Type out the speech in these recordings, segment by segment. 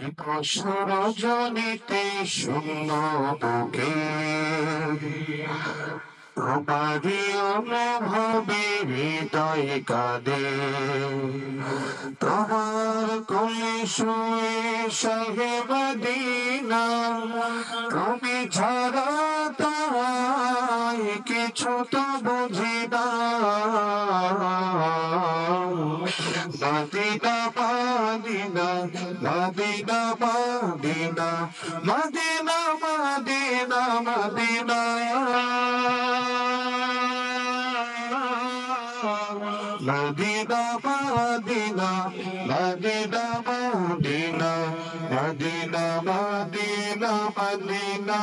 রজনীতে শূন্য বুকে তোমারি অনুভবে হৃদয় কাঁদে তোমার কোলে শুয়ে শাহে মদিনা তুমি ছাড়া তাই কিছু তো বুঝি না Medina Medina Medina Medina Medina Medina Medina Medina Medina Medina Medina Medina Medina Medina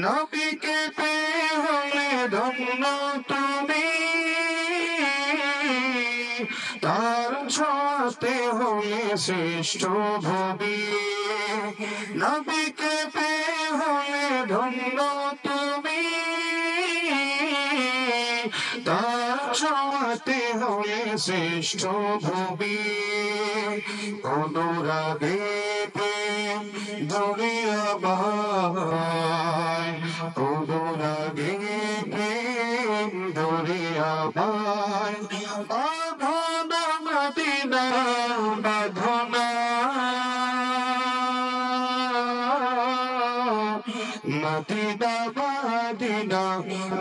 নবীকে পেয়ে হলে ধন্য তুমি তার ছোঁয়াতে হলে শ্রেষ্ঠ ভবি নবীকে পেয়ে হলে ধন্য তুমি তার ছোঁয়াতে হলে শ্রেষ্ঠ ভবি অনুরাগে প্রেম ধরিয়া বাই অনুরাগে প্রেম ধরিয়া বাই বাঁধনা মদিনা বাঁধনা Medina Medina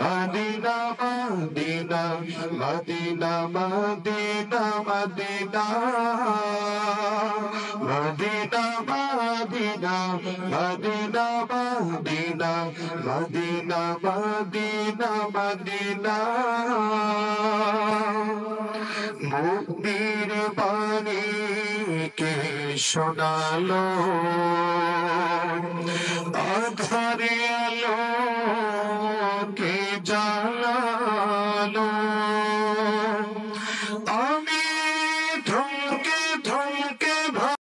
Medina Medina Medina Medina Medina Medina Medina Medina Medina Medina Medina Medina মুক্তির বাণী কে শোনালো আধারে আলো কে জানালো আমি ধমকে ধমকে